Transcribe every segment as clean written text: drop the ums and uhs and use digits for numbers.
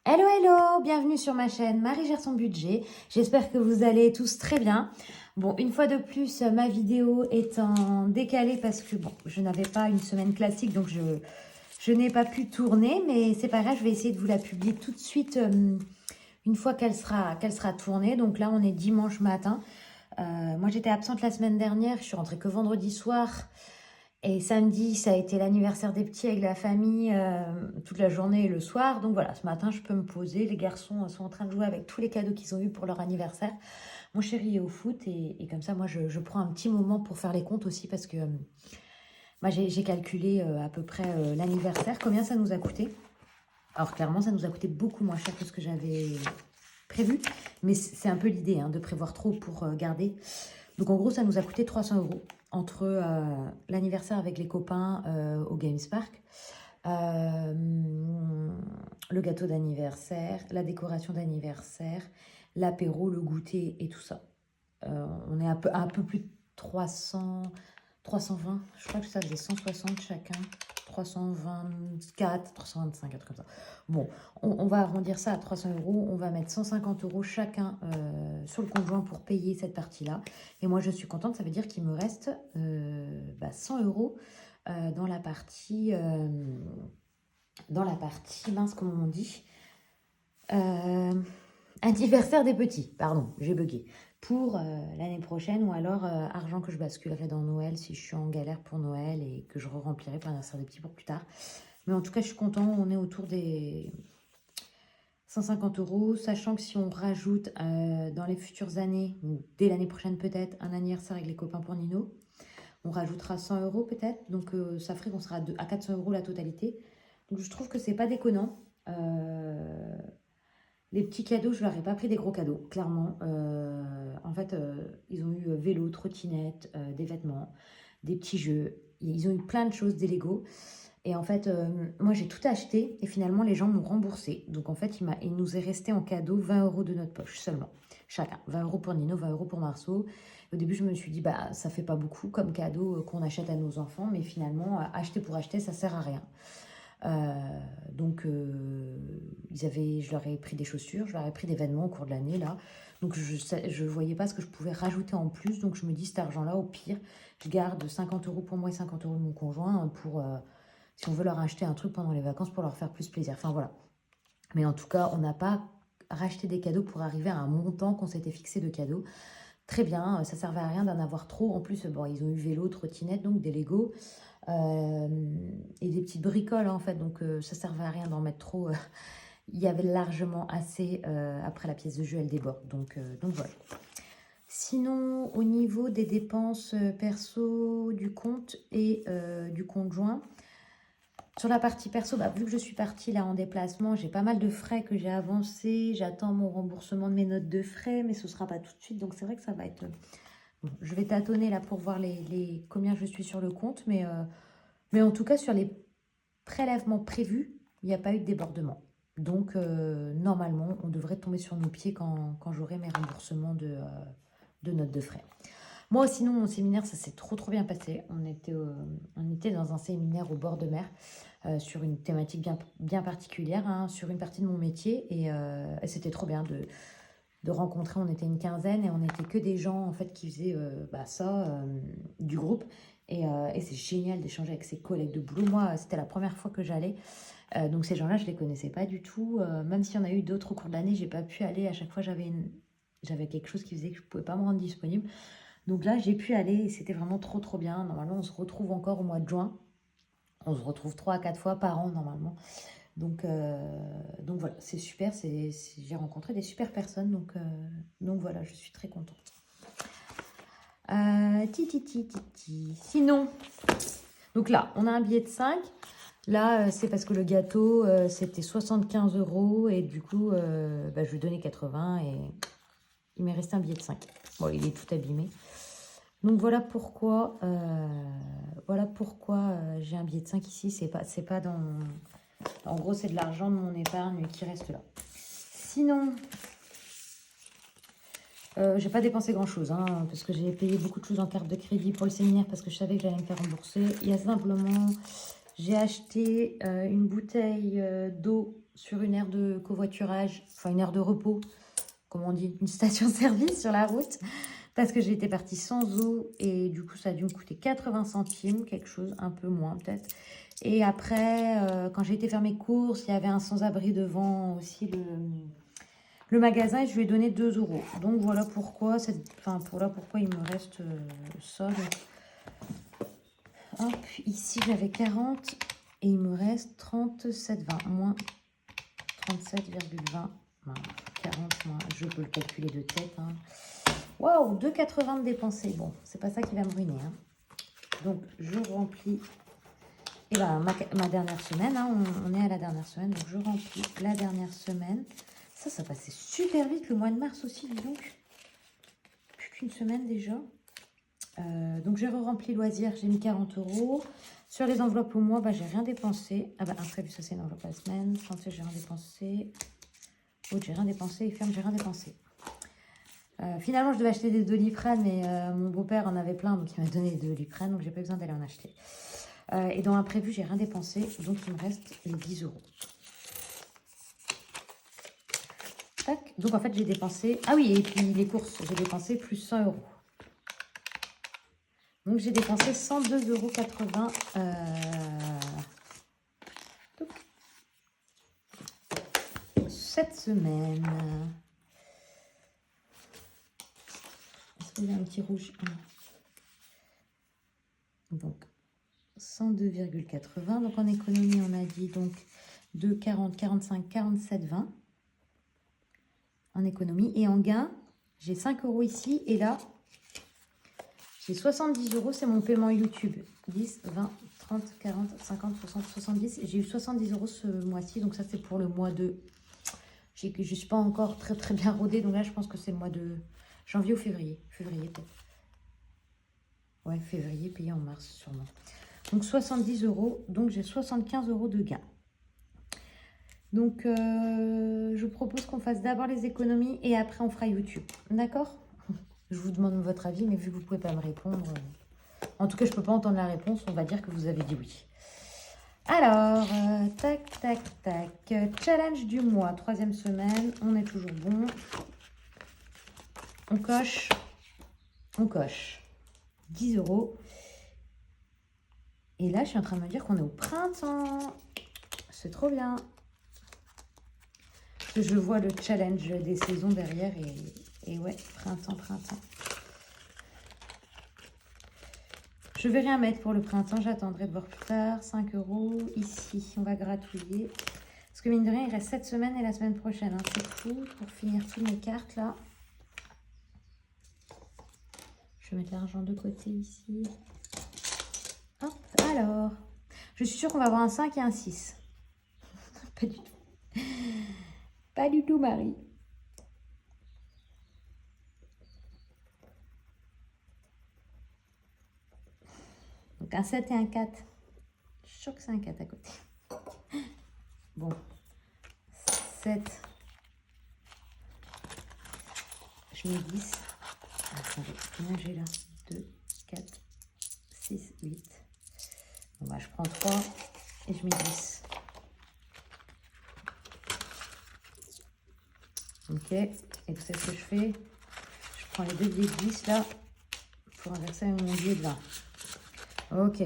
Hello, hello, bienvenue sur ma chaîne Marie gère son budget. J'espère que vous allez tous très bien. Bon, une fois de plus, ma vidéo est en décalé parce que bon, je n'avais pas une semaine classique, donc je n'ai pas pu tourner, mais c'est pas grave, je vais essayer de vous la publier tout de suite une fois qu'elle sera tournée. Donc là, on est dimanche matin. Moi, j'étais absente la semaine dernière, je suis rentrée que vendredi soir. Et samedi, ça a été l'anniversaire des petits avec la famille toute la journée et le soir. Donc voilà, ce matin, je peux me poser. Les garçons sont en train de jouer avec tous les cadeaux qu'ils ont eus pour leur anniversaire. Mon chéri est au foot et comme ça, moi, je prends un petit moment pour faire les comptes aussi parce que moi, j'ai calculé à peu près l'anniversaire, combien ça nous a coûté. Alors clairement, ça nous a coûté beaucoup moins cher que ce que j'avais prévu. Mais c'est un peu l'idée de prévoir trop pour garder. Donc en gros, ça nous a coûté 300 € entre l'anniversaire avec les copains au Games Park, le gâteau d'anniversaire, la décoration d'anniversaire, l'apéro, le goûter et tout ça. On est un peu plus de 320, je crois que ça faisait 160 chacun, 324, 325, un truc comme ça. Bon, on va arrondir ça à 300 €, on va mettre 150 € chacun sur le compte joint pour payer cette partie-là. Et moi, je suis contente, ça veut dire qu'il me reste 100 € dans la partie, mince, comment on dit, anniversaire des petits, pardon, j'ai bugué, pour l'année prochaine, ou alors argent que je basculerai dans Noël si je suis en galère pour Noël et que je remplirai pour l'anniversaire des petits pour plus tard. Mais en tout cas, je suis contente, on est autour des 150 €, sachant que si on rajoute dans les futures années, ou dès l'année prochaine peut-être, un anniversaire avec les copains pour Nino, on rajoutera 100 € peut-être, donc ça ferait qu'on sera à 400 € la totalité. Donc je trouve que c'est pas déconnant. Les petits cadeaux, je leur ai pas pris des gros cadeaux, clairement. En fait, ils ont eu vélo, trottinette, des vêtements, des petits jeux. Ils ont eu plein de choses, des Lego. Et en fait, moi, j'ai tout acheté et finalement, les gens m'ont remboursé. Donc, en fait, il nous est resté en cadeau 20 € de notre poche seulement, chacun. 20 € pour Nino, 20 € pour Marceau. Au début, je me suis dit, bah, ça fait pas beaucoup comme cadeau qu'on achète à nos enfants, mais finalement, acheter pour acheter, ça sert à rien. Donc, je leur ai pris des chaussures, je leur ai pris des vêtements au cours de l'année, là. Donc, je ne voyais pas ce que je pouvais rajouter en plus. Donc, je me dis, cet argent-là, au pire, je garde 50 € pour moi et 50 € de mon conjoint pour, si on veut leur acheter un truc pendant les vacances pour leur faire plus plaisir. Enfin, voilà. Mais en tout cas, on n'a pas racheté des cadeaux pour arriver à un montant qu'on s'était fixé de cadeaux. Très bien, ça servait à rien d'en avoir trop. En plus, bon, ils ont eu vélo, trottinette, donc des Lego. Et des petites bricoles en fait, donc ça servait à rien d'en mettre trop. Il y avait largement assez. Après la pièce de jeu, elle déborde, donc voilà. Sinon, au niveau des dépenses perso du compte et du compte joint, sur la partie perso, vu que je suis partie là en déplacement, j'ai pas mal de frais que j'ai avancés. J'attends mon remboursement de mes notes de frais, mais ce sera pas tout de suite, donc c'est vrai que ça va être... Bon, je vais tâtonner là pour voir combien je suis sur le compte, mais en tout cas, sur les prélèvements prévus, il n'y a pas eu de débordement. Donc, normalement, on devrait tomber sur nos pieds quand j'aurai mes remboursements de notes de frais. Moi, sinon, mon séminaire, ça s'est trop bien passé. On était dans un séminaire au bord de mer sur une thématique bien particulière, sur une partie de mon métier. Et c'était trop bien de rencontrer. On était une quinzaine et on n'était que des gens en fait qui faisaient ça, du groupe. Et c'est génial d'échanger avec ses collègues de boulot. Moi, c'était la première fois que j'allais. Donc ces gens-là, je ne les connaissais pas du tout. Même s'il y en a eu d'autres au cours de l'année, j'ai pas pu aller. À chaque fois, j'avais quelque chose qui faisait que je ne pouvais pas me rendre disponible. Donc là, j'ai pu aller et c'était vraiment trop bien. Normalement, on se retrouve encore au mois de juin. On se retrouve 3 à 4 fois par an, normalement. Donc voilà, c'est super. J'ai rencontré des super personnes. Donc voilà, je suis très contente. Sinon, donc là, on a un billet de 5. Là, c'est parce que le gâteau, c'était 75 € et du coup, je lui donnais 80 et il m'est resté un billet de 5. Bon, il est tout abîmé. Donc voilà pourquoi, j'ai un billet de 5 ici. C'est pas dans... En gros, c'est de l'argent de mon épargne qui reste là. Sinon... j'ai pas dépensé grand chose, parce que j'ai payé beaucoup de choses en carte de crédit pour le séminaire parce que je savais que j'allais me faire rembourser. Il y a simplement J'ai acheté une bouteille d'eau sur une aire de covoiturage, enfin une aire de repos, comme on dit, une station-service sur la route, parce que j'étais partie sans eau et du coup ça a dû me coûter 80 centimes, quelque chose, un peu moins peut-être. Et après, quand j'ai été faire mes courses, il y avait un sans-abri devant aussi le magasin et je lui ai donné 2 euros. Donc voilà pourquoi, voilà pourquoi il me reste ça. Donc, hop, ici j'avais 40 et il me reste 37,20 moins 37,20. 40 moins, je peux le calculer de tête. Hein. Waouh, 2,80 de dépensés. Bon, c'est pas ça qui va me ruiner. Hein. Donc je remplis. Et ben ma dernière semaine, hein, on est à la dernière semaine, donc je remplis la dernière semaine. Ça passait super vite le mois de mars aussi, dis donc. Plus qu'une semaine déjà. Donc j'ai re-rempli loisirs, j'ai mis 40 euros. Sur les enveloppes au mois, bah, j'ai rien dépensé. Ah bah imprévu, ça c'est une enveloppe à la semaine. Santé, j'ai rien dépensé. Autre, j'ai rien dépensé. Et ferme, j'ai rien dépensé. Finalement, je devais acheter des Doliprane, mais mon beau-père en avait plein, donc il m'a donné des Doliprane, donc j'ai pas besoin d'aller en acheter. Et dans l'imprévu, j'ai rien dépensé, donc il me reste les 10 euros. Tac. Donc en fait, j'ai dépensé... Ah oui, et puis les courses, j'ai dépensé plus 100 euros. Donc j'ai dépensé 102,80 cette semaine. Est-ce qu'il y a un petit rouge? Donc 102,80. Donc en économie, on a dit donc de 40, 45, 47, 20. En économie. Et en gain, j'ai 5 euros ici. Et là, j'ai 70 euros. C'est mon paiement YouTube. 10, 20, 30, 40, 50, 60, 70. J'ai eu 70 euros ce mois-ci. Donc ça, c'est pour le mois de... Je ne suis pas encore très bien rodée. Donc là, je pense que c'est le mois de janvier ou février. Février peut-être. Ouais, février, payé en mars sûrement. Donc 70 euros. Donc j'ai 75 euros de gain. Donc, je propose qu'on fasse d'abord les économies et après on fera YouTube. D'accord? Je vous demande votre avis, mais vu que vous ne pouvez pas me répondre... En tout cas, je ne peux pas entendre la réponse. On va dire que vous avez dit oui. Alors, tac, tac, tac. Challenge du mois, 3e semaine. On est toujours bon. On coche. On coche. 10 euros. Et là, je suis en train de me dire qu'on est au printemps. C'est trop bien. Je vois le challenge des saisons derrière et ouais, printemps. Je vais rien mettre pour le printemps, j'attendrai de voir plus tard. 5 euros, ici, on va gratouiller. Parce que mine de rien, il reste cette semaine et la semaine prochaine. Hein. C'est tout pour finir toutes mes cartes là. Je vais mettre l'argent de côté ici. Hop, alors. Je suis sûre qu'on va avoir un 5 et un 6. Pas du tout. Pas du tout, Marie. Donc un 7 et un 4. Je suis sûre que c'est un 4 à côté. Bon. 7. Je mets 10. Attendez, combien j'ai là? 2, 4, 6, 8. Bon bah je prends 3 et je mets 10. Ok, et vous savez ce que je fais? Je prends les deux billets de 10 là pour inverser avec mon billet de 20. Ok.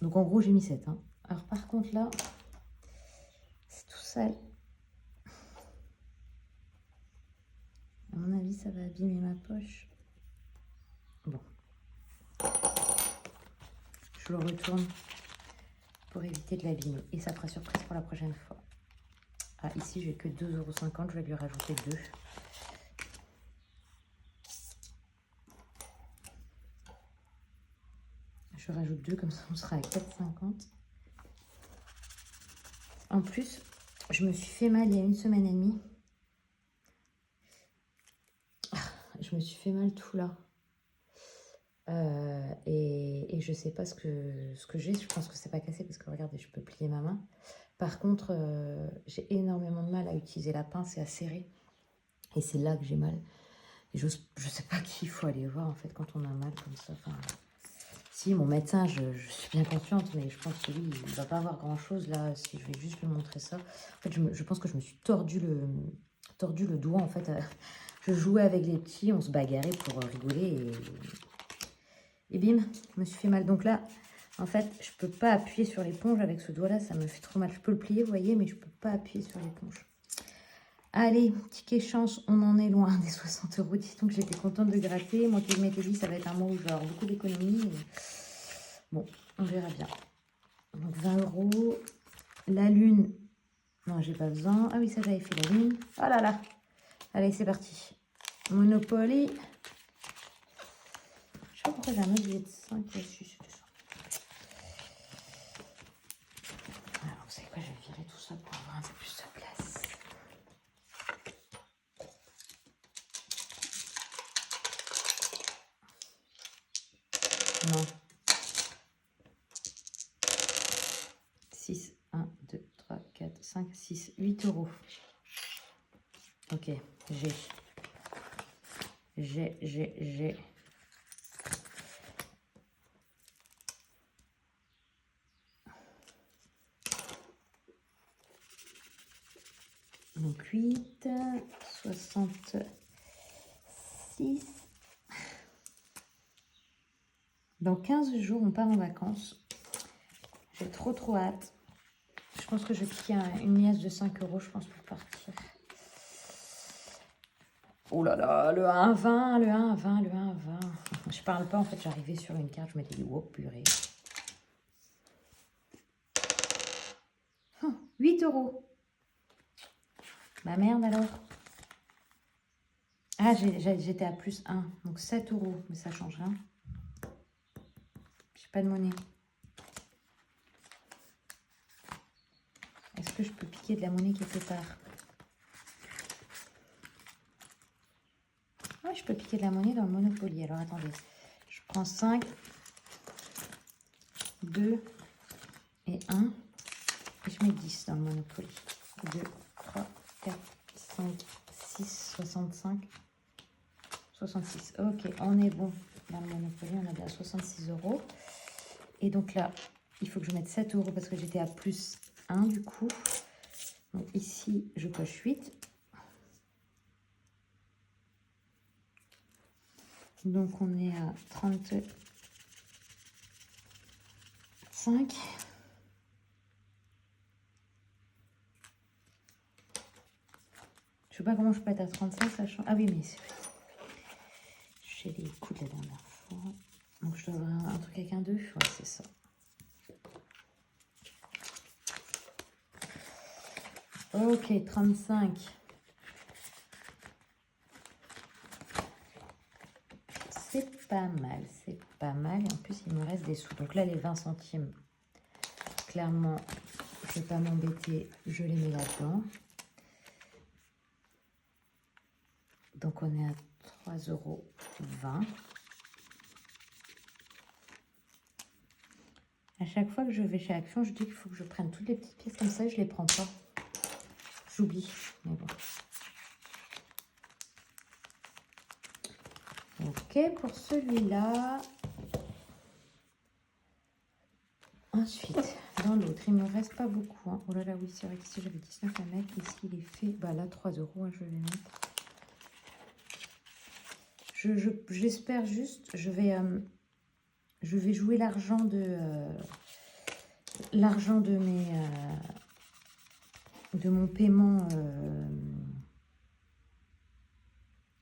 Donc en gros j'ai mis 7. Hein. Alors par contre là, c'est tout sale. À mon avis ça va abîmer ma poche. Bon. Je le retourne pour éviter de l'abîmer. Et ça fera surprise pour la prochaine fois. Ah, ici, j'ai que 2,50 €. Je vais lui rajouter 2. Je rajoute 2, comme ça, on sera à 4,50. En plus, je me suis fait mal il y a 1 semaine et demie. Je me suis fait mal tout là. Et je sais pas ce que j'ai. Je pense que c'est pas cassé parce que regardez, je peux plier ma main. Par contre, j'ai énormément de mal à utiliser la pince et à serrer. Et c'est là que j'ai mal. Et je sais pas qui il faut aller voir en fait quand on a mal comme ça. Enfin, Si, mon médecin, je suis bien consciente, mais je pense que lui, il ne va pas avoir grand-chose là, si je vais juste lui montrer ça. En fait, je pense que je me suis tordu le doigt, en fait. Je jouais avec les petits, on se bagarrait pour rigoler, et bim, je me suis fait mal. Donc là, en fait, je peux pas appuyer sur l'éponge avec ce doigt-là, ça me fait trop mal. Je peux le plier, vous voyez, mais je peux pas appuyer sur l'éponge. Allez, ticket chance, on en est loin des 60 €. Dis donc, j'étais contente de gratter. Moi qui m'étais dit, ça va être un mois où je vais avoir beaucoup d'économies. Bon, on verra bien. Donc 20 €. La lune, non, j'ai pas besoin. Ah oui, ça j'avais fait la lune. Oh là là. Allez, c'est parti. Monopoly. Je sais pas pourquoi j'ai un autre billet de 5 là-dessus. Alors, vous savez quoi, je vais virer tout ça pour avoir un peu plus de place. Non. 6, 1, 2, 3, 4, 5, 6, 8 €. Ok, j'ai. Donc 8, 66. Dans 15 jours, on part en vacances. J'ai trop hâte. Je pense que je vais piquer une liasse de 5 €, je pense, pour partir. Oh là là, le 1,20, le 1,20, le 1,20. Je parle pas, en fait, j'arrivais sur une carte, je m'étais dit, oh purée. 8 €. Bah merde alors. Ah, j'étais à plus 1, donc 7 €, mais ça change rien. J'ai pas de monnaie. Est-ce que je peux piquer de la monnaie quelque part? Ouais, je peux piquer de la monnaie dans le Monopoly. Alors attendez, je prends 5, 2 et 1. Et je mets 10 dans le Monopoly. 2, 3, 4, 5, 6, 65, 66. Ok, on est bon dans le Monopoly. On a bien 66 €. Et donc là, il faut que je mette 7 € parce que j'étais à plus 1 du coup. Donc ici, je coche 8. Donc on est à 35. Je sais pas comment je peux être à 35, sachant... Ah oui, mais j'ai les coups de la dernière fois. Donc je dois avoir un truc avec un 2. Ouais, c'est ça. Ok, 35. C'est pas mal, c'est pas mal. Et en plus, il me reste des sous. Donc là, les 20 centimes, clairement, je vais pas m'embêter. Je les mets là-dedans. Donc on est à 3,20 €. À chaque fois que je vais chez Action, je dis qu'il faut que je prenne toutes les petites pièces comme ça, je les prends pas. J'oublie, mais bon. Ok, pour celui-là. Ensuite, dans l'autre, il me reste pas beaucoup. Hein. Oh là là, oui, c'est vrai qu'ici j'avais 19 à mettre. Ici, il est fait. Bah là, 3 €, hein, je vais les mettre. J'espère juste, je vais jouer l'argent de de mon paiement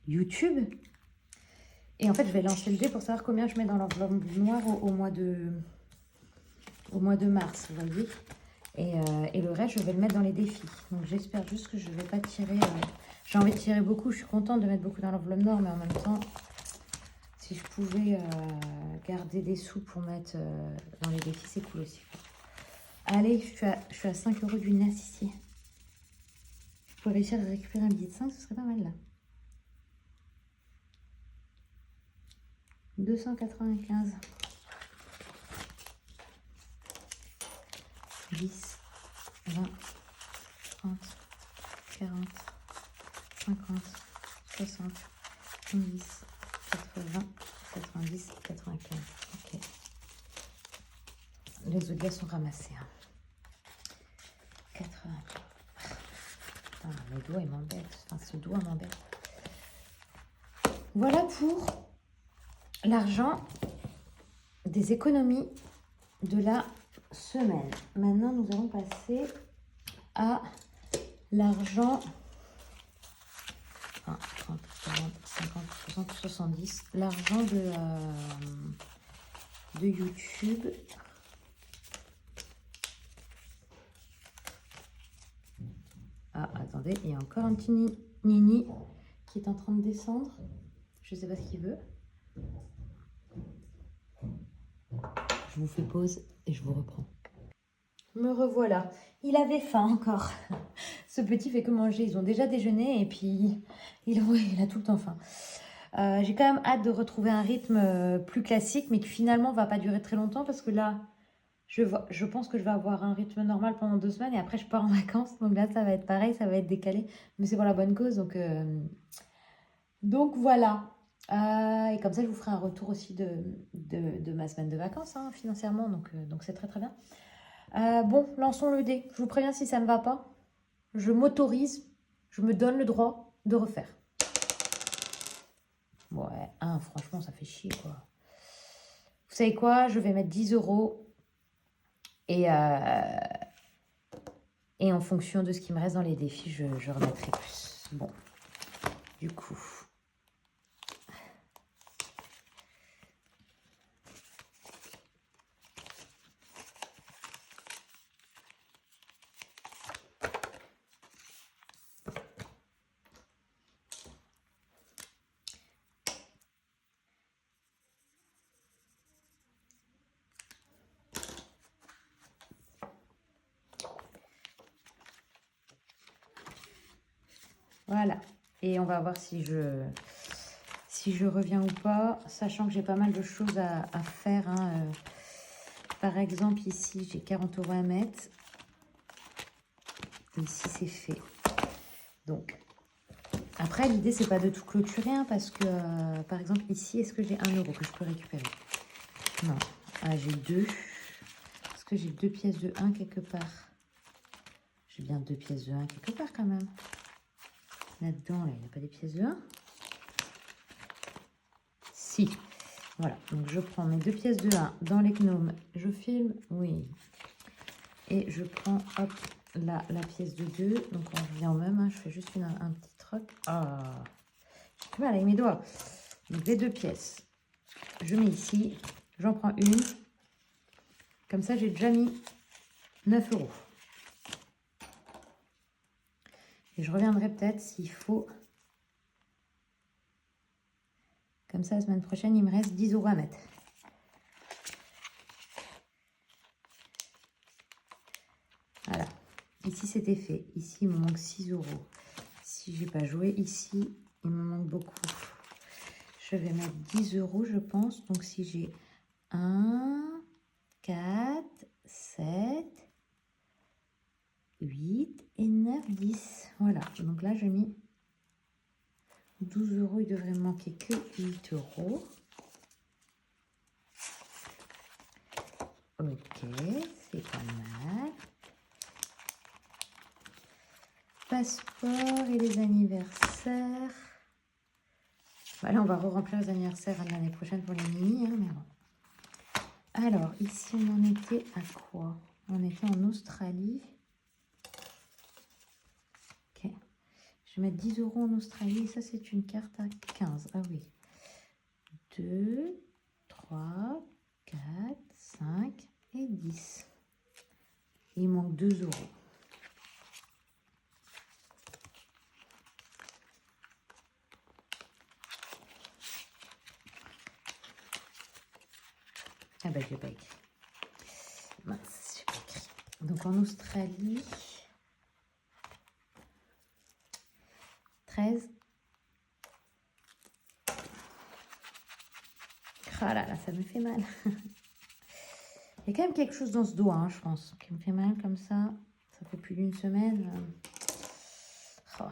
YouTube. Et en fait, je vais lancer le dé pour savoir combien je mets dans l'enveloppe noire au mois de mars, vous voyez. Et le reste, je vais le mettre dans les défis. Donc, j'espère juste que je ne vais pas tirer... j'ai envie de tirer beaucoup. Je suis contente de mettre beaucoup dans l'enveloppe noire, mais en même temps, si je pouvais garder des sous pour mettre dans les défis, c'est cool aussi. Allez, je suis à 5 € du NAS ici. Je pourrais réussir à récupérer un billet de 5, ce serait pas mal là. 295. 10, 20, 30, 40, 50, 60, 70, 80, 90, 95. Ok. ramasser. Hein. 80. Ah, mes doigts, ils m'embêtent. Enfin, ce doigt m'embête. Voilà pour l'argent des économies de la semaine. Maintenant, nous allons passer à l'argent 30, 40, 50, 60, 70. L'argent de YouTube. Ah, attendez, il y a encore un petit Nini qui est en train de descendre. Je ne sais pas ce qu'il veut. Je vous fais pause et je vous reprends. Me revoilà. Il avait faim encore. Ce petit fait que manger. Ils ont déjà déjeuné et puis il a tout le temps faim. J'ai quand même hâte de retrouver un rythme plus classique, mais qui finalement ne va pas durer très longtemps parce que là, je pense que je vais avoir un rythme normal pendant 2 semaines et après je pars en vacances. Donc là, ça va être pareil, ça va être décalé. Mais c'est pour la bonne cause. Donc voilà. Et comme ça, je vous ferai un retour aussi de ma semaine de vacances hein, financièrement. Donc c'est très très bien. Bon, lançons le dé. Je vous préviens si ça ne va pas. Je m'autorise, je me donne le droit de refaire. Ouais, franchement, ça fait chier, quoi. Vous savez quoi? Je vais mettre 10 € et en fonction de ce qui me reste dans les défis, je remettrai plus. Bon, du coup... Voilà, et on va voir si je reviens ou pas, sachant que j'ai pas mal de choses à faire. Hein. Par exemple, ici, j'ai 40 € à mettre. Ici, c'est fait. Donc, après, l'idée, c'est pas de tout clôturer, hein, parce que, par exemple, ici, est-ce que j'ai 1 € que je peux récupérer? Non. Ah, j'ai 2. Est-ce que j'ai 2 pièces de 1 quelque part? J'ai bien 2 pièces de 1 quelque part, quand même. Là-dedans, là, il n'y a pas des pièces de 1? Si. Voilà, donc je prends mes 2 pièces de 1 dans les gnomes. Je filme, oui. Et je prends, hop, là, la pièce de 2. Donc on revient au même, hein, je fais juste un petit troc. Ah, j'ai du mal avec mes doigts. Donc les 2 pièces, je mets ici. J'en prends une. Comme ça, j'ai déjà mis 9 €. Et je reviendrai peut-être s'il faut. Comme ça, la semaine prochaine, il me reste 10 € à mettre. Voilà. Ici, c'était fait. Ici, il me manque 6 €. Si j'ai pas joué, ici, il me manque beaucoup. Je vais mettre 10 € je pense. Donc, si j'ai 1, 4, 7, 8 et 9, 10. Voilà. Donc là, j'ai mis 12 €. Il devrait me manquer que 8 €. Ok, c'est pas mal. Passeport et les anniversaires. Voilà, on va re-remplir les anniversaires l'année prochaine pour les mini. Hein, mais bon. Alors, ici, on en était à quoi? On était en Australie. Ok. Je vais mettre 10 € en Australie. Et ça, c'est une carte à 15. Ah oui. 2, 3, 4, 5 et 10. Il manque 2 €. Ah bah, je n'ai pas écrit. Mince, j'ai pas écrit. Donc, en Australie, 13. Ah là là, ça me fait mal. Il y a quand même quelque chose dans ce doigt, hein, je pense, qui me fait mal comme ça. Ça fait plus d'une semaine. Oh.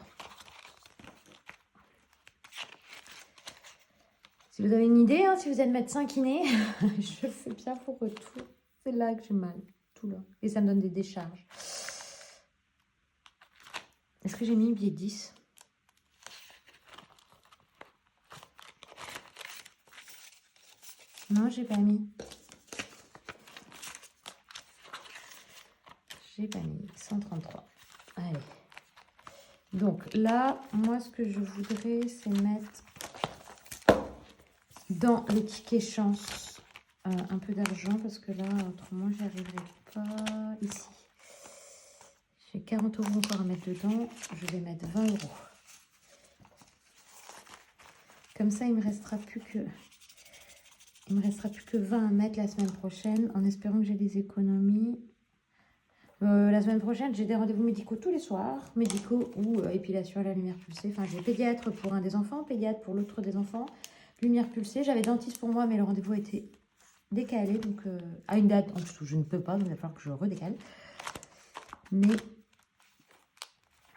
Si vous avez une idée, hein, si vous êtes médecin kiné, je fais bien vos retours. C'est là que j'ai mal. saoule. Et ça me donne des décharges. Est-ce que j'ai mis billet 10? Non, j'ai pas mis. J'ai pas mis. 133. Allez. Donc là, moi, ce que je voudrais, c'est mettre dans les tickets chance un peu d'argent parce que là, autrement, j'y arriverai pas ici. J'ai 40 € encore à mettre dedans. Je vais mettre 20 €. Comme ça, il me restera plus que 20 à mettre la semaine prochaine en espérant que j'ai des économies. La semaine prochaine, j'ai des rendez-vous médicaux tous les soirs, médicaux ou épilation à la lumière pulsée. Enfin, j'ai pédiatre pour un des enfants, pédiatre pour l'autre des enfants, lumière pulsée. J'avais dentiste pour moi, mais le rendez-vous a été décalé, donc à une date en dessous, je ne peux pas, donc il va falloir que je redécale. Mais,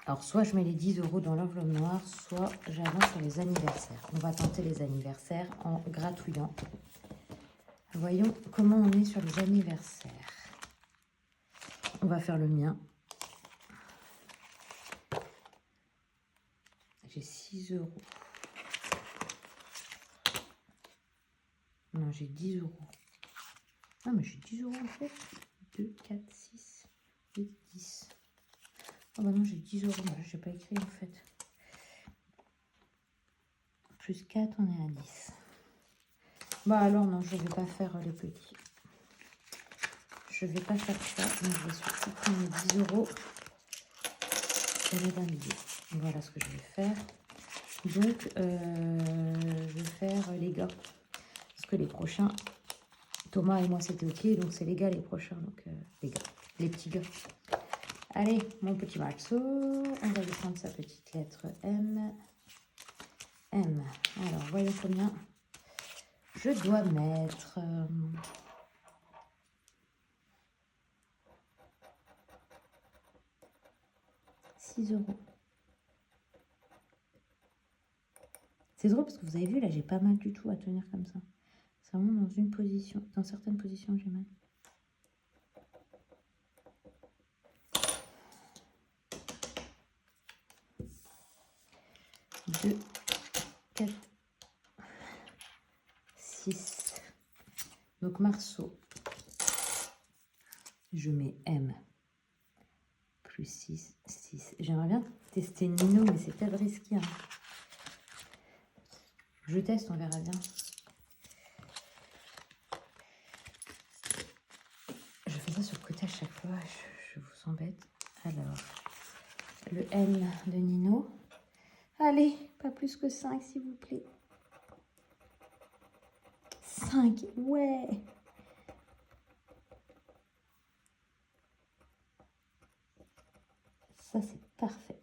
alors, soit je mets les 10 € dans l'enveloppe noire, soit j'avance sur les anniversaires. On va tenter les anniversaires en gratouillant. Voyons comment on est sur les anniversaires. On va faire le mien. J'ai 6 €. Non, j'ai 10 €. Ah, mais j'ai 10 € en fait. 2, 4, 6, 8, 10. Ah bah non, j'ai 10 €. Je n'ai pas écrit en fait. Plus 4, on est à 10. Bah alors non, je ne vais pas faire les petits. Je ne vais pas faire ça, mais je vais surtout prendre les 10 € et les 20 billets. Voilà ce que je vais faire. Donc, je vais faire les gars. Parce que les prochains, Thomas et moi, c'était ok. Donc, c'est les gars les prochains. Donc, les gars, les petits gars. Allez, mon petit Maxo. On va lui prendre sa petite lettre M. M. Alors, voyons combien je dois mettre. 6 €. C'est drôle parce que vous avez vu, là, j'ai pas mal du tout à tenir comme ça. C'est vraiment dans une position, dans certaines positions, j'ai mal. 2, 4, 6. Donc, Marceau. Je mets M. Plus 6, 6. J'aimerais bien tester Nino, mais c'est peut-être risqué. Hein. Je teste, on verra bien. Je fais ça sur le côté à chaque fois, je vous embête. Alors, le N de Nino. Allez, pas plus que 5, s'il vous plaît. 5, ouais. Ça, c'est parfait.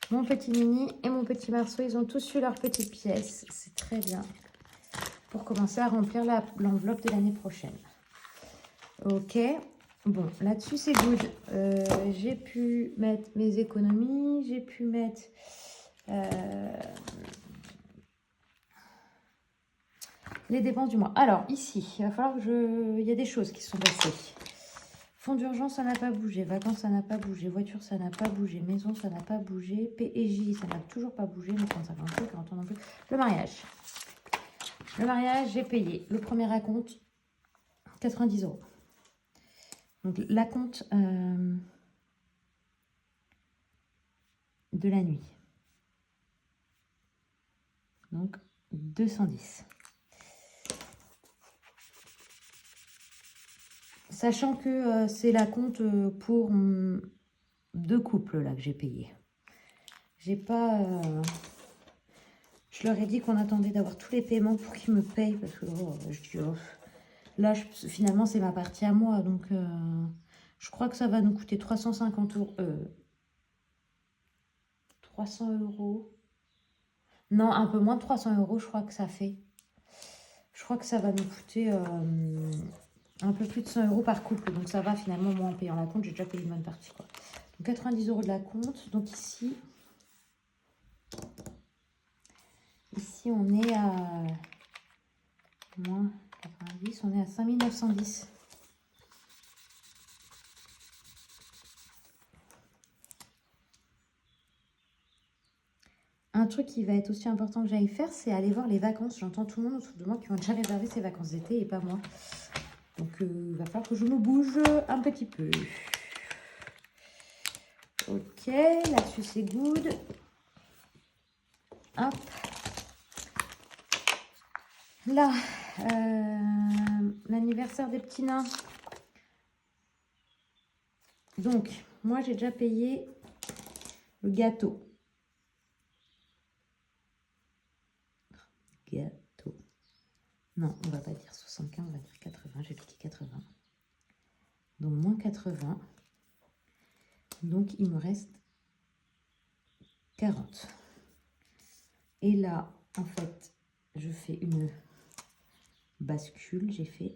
Mon petit Mini et mon petit Marceau, ils ont tous eu leurs petites pièces. C'est très bien. Pour commencer à remplir l'enveloppe de l'année prochaine. Ok. Bon, là-dessus, c'est good. J'ai pu mettre mes économies. J'ai pu mettre... les dépenses du mois. Alors, ici, il va falloir que je... Il y a des choses qui sont passées. Fonds d'urgence, ça n'a pas bougé. Vacances, ça n'a pas bougé. Voiture, ça n'a pas bougé. Maison, ça n'a pas bougé. PJ, ça n'a toujours pas bougé. Mais 35 ans, 40 ans non plus. Le mariage. Le mariage, j'ai payé. Le premier acompte, 90 €. Donc, l'acompte de la nuit. Donc, 210. Sachant que c'est l'acompte pour 2 couples là que j'ai payé. J'ai pas... je leur ai dit qu'on attendait d'avoir tous les paiements pour qu'ils me payent. Parce que je dis, là, finalement, c'est ma partie à moi. Donc, je crois que ça va nous coûter 350 €. 300 €. Non, un peu moins de 300 €, je crois que ça fait. Je crois que ça va nous coûter un peu plus de 100 € par couple. Donc, ça va finalement, moi, en payant la compte, j'ai déjà payé une bonne partie, quoi. Donc, 90 € de la compte. Donc, ici, on est à moins 90, on est à 5910. Un truc qui va être aussi important que j'aille faire, c'est aller voir les vacances. J'entends tout le monde autour de moi qui ont déjà réservé ses vacances d'été et pas moi. Donc, il va falloir que je me bouge un petit peu. Ok, là-dessus, c'est good. Hop. Là, l'anniversaire des petits nains. Donc, moi, j'ai déjà payé le gâteau. Gâteau. Non, on va pas dire 75, on va dire 80. J'ai piqué 80. Donc, moins 80. Donc, il me reste 40. Et là, en fait, je fais une bascule. J'ai fait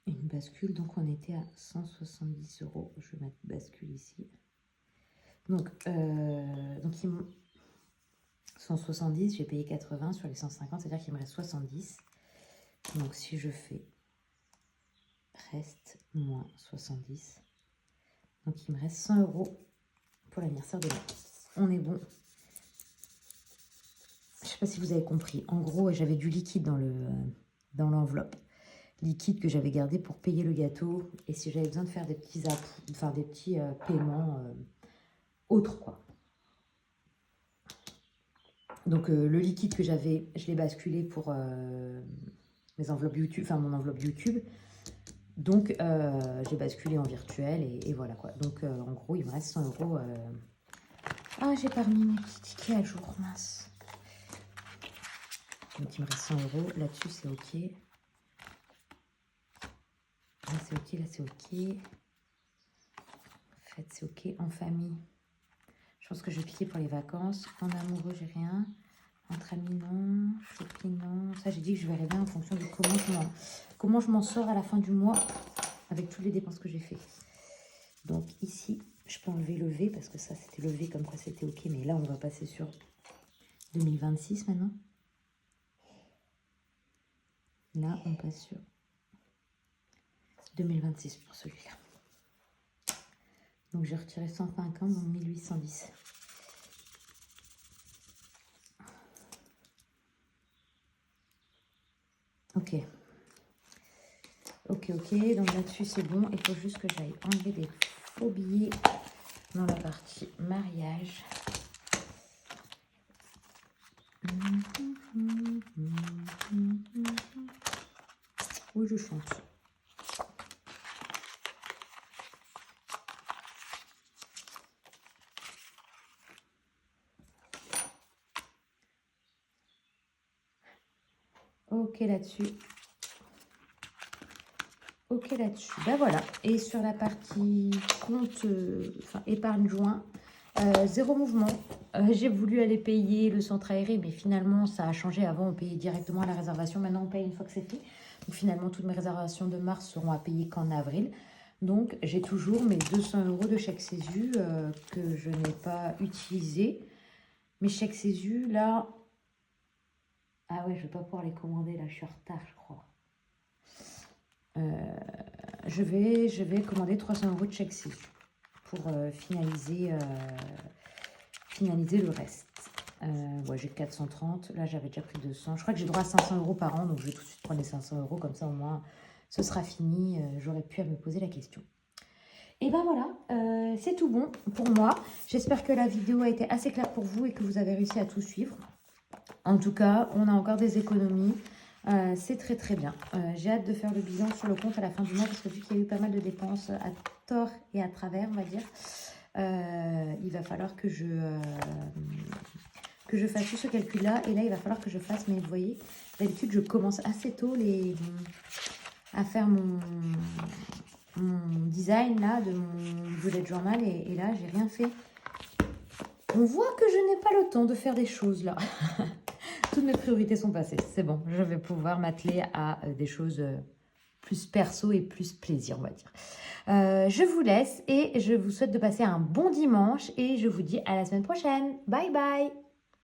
une bascule. Donc, on était à 170 €. Je vais mettre bascule ici. Donc il me... 170, j'ai payé 80 sur les 150, c'est-à-dire qu'il me reste 70. Donc, si je fais reste moins 70, donc il me reste 100 € pour l'anniversaire de l'année. On est bon. Je sais pas si vous avez compris. En gros, j'avais du liquide dans l'enveloppe. Liquide que j'avais gardé pour payer le gâteau. Et si j'avais besoin de faire des petits, paiements autres, quoi. Donc, le liquide que j'avais, je l'ai basculé pour mes enveloppes YouTube, enfin mon enveloppe YouTube. Donc, j'ai basculé en virtuel et voilà quoi. Donc, en gros, il me reste 100 €. Ah, j'ai pas remis mes petits tickets à jour, mince. Donc, il me reste 100 €. Là-dessus, c'est OK. Là, c'est OK. Là, c'est OK. En fait, c'est OK. En famille, je pense que je vais piquer pour les vacances. En amoureux, j'ai rien. Entre amis, non. Shopping, non. Ça, j'ai dit que je verrais bien en fonction de comment je m'en sors à la fin du mois avec toutes les dépenses que j'ai fait. Donc, ici, je peux enlever le V parce que ça, c'était le V comme quoi c'était OK. Mais là, on va passer sur 2026 maintenant. Là, on passe sur 2026 pour celui-là. Donc, j'ai retiré 150, donc 1810. Ok. Ok. Donc, là-dessus, c'est bon. Il faut juste que j'aille enlever des faux billets dans la partie mariage. Oui, je chante. Ok là-dessus. Ok là-dessus. Ben voilà. Et sur la partie compte, épargne joint, zéro mouvement. J'ai voulu aller payer le centre aéré, mais finalement, ça a changé. Avant, on payait directement à la réservation. Maintenant, on paye une fois que c'est fait. Donc, finalement, toutes mes réservations de mars seront à payer qu'en avril. Donc, j'ai toujours mes 200 € de chèque CESU que je n'ai pas utilisé. Mes chèques CESU, là... Ah ouais, je ne vais pas pouvoir les commander. Là, je suis en retard, je crois. Je vais commander 300 € de chèque CESU pour finaliser le reste. Ouais, j'ai 430. Là, j'avais déjà pris 200. Je crois que j'ai droit à 500 € par an. Donc, je vais tout de suite prendre les 500 €. Comme ça, au moins, ce sera fini. J'aurais pu à me poser la question. Et ben voilà, c'est tout bon pour moi. J'espère que la vidéo a été assez claire pour vous et que vous avez réussi à tout suivre. En tout cas, on a encore des économies. C'est très très bien. J'ai hâte de faire le bilan sur le compte à la fin du mois parce que vu qu'il y a eu pas mal de dépenses à tort et à travers, on va dire, il va falloir que je fasse tout ce calcul-là. Et là, il va falloir que je fasse, mais vous voyez, d'habitude, je commence assez tôt à faire mon design là de mon bullet journal et là, j'ai rien fait. On voit que je n'ai pas le temps de faire des choses là. Toutes mes priorités sont passées. C'est bon, je vais pouvoir m'atteler à des choses plus perso et plus plaisir, on va dire. Je vous laisse et je vous souhaite de passer un bon dimanche et je vous dis à la semaine prochaine. Bye bye!